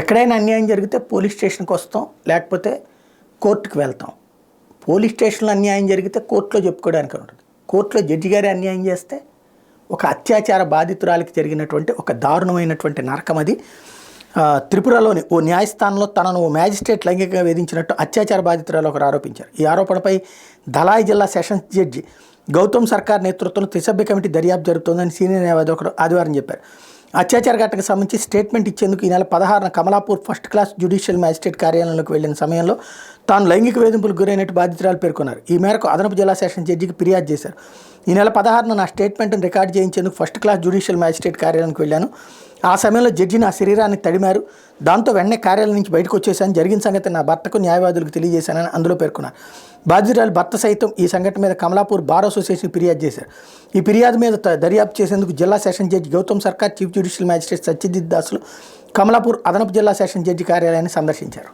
ఎక్కడైనా అన్యాయం జరిగితే పోలీస్ స్టేషన్కి వస్తాం, లేకపోతే కోర్టుకు వెళ్తాం. పోలీస్ స్టేషన్లో అన్యాయం జరిగితే కోర్టులో చెప్పుకోవడానికి ఉంటుంది. కోర్టులో జడ్జి గారే అన్యాయం చేస్తే ఒక అత్యాచార బాధితురాలికి జరిగినటువంటి ఒక దారుణమైనటువంటి నరకం అది. త్రిపురలోని ఓ న్యాయస్థానంలో తనను ఓ మ్యాజిస్ట్రేట్ లైంగికంగా వేధించినట్టు అత్యాచార బాధితురాలు ఒకరు ఆరోపించారు. ఈ ఆరోపణపై దలాయి జిల్లా సెషన్స్ జడ్జి గౌతమ్ సర్కార్ నేతృత్వంలో త్రిసభ్య కమిటీ దర్యాప్తు జరుగుతోందని సీనియర్ న్యాయవాది ఒకరు ఆదివారం చెప్పారు. అత్యాచార ఘటనకు సంబంధించి స్టేట్మెంట్ ఇచ్చేందుకు ఈ నెల 16న Kamalapur first class judicial magistrate కార్యాలయంలోకి వెళ్లిన సమయంలో తాను లైంగిక వేధింపులకు గురైనట్టు బాధితురాలు పేర్కొన్నారు. ఈ మేరకు అదనపు జిల్లా సెషన్ జడ్జికి ఫిర్యాదు చేశారు. ఈ నెల 16న నా స్టేట్మెంట్ను రికార్డు చేయించేందుకు ఫస్ట్ క్లాస్ జ్యుడిషియల్ మ్యాజిస్ట్రేట్ కార్యాలయానికి వెళ్ళాను. ఆ సమయంలో జడ్జి నా శరీరాన్ని తడిమారు. దాంతో వెంటనే కార్యాలయం నుంచి బయటకు వచ్చేసాను. జరిగిన సంగతి నా భర్తకు న్యాయవాదులకు తెలియజేశానని అందులో పేర్కొన్నారు. బాధితురాలు భర్త సైతం ఈ సంఘటన మీద కమలాపూర్ బార్ అసోసియేషన్ ఫిర్యాదు చేశారు. ఈ ఫిర్యాదు మీద దర్యాప్తు చేసేందుకు జిల్లా సెషన్ జడ్జి గౌతమ్ సర్కార్, చీఫ్ జ్యుడిషియల్ మ్యాజిస్ట్రేట్ సత్యజిత్ దాసులు కమలాపూర్ అదనపు జిల్లా సెషన్ జడ్జి కార్యాలయాన్ని సందర్శించారు.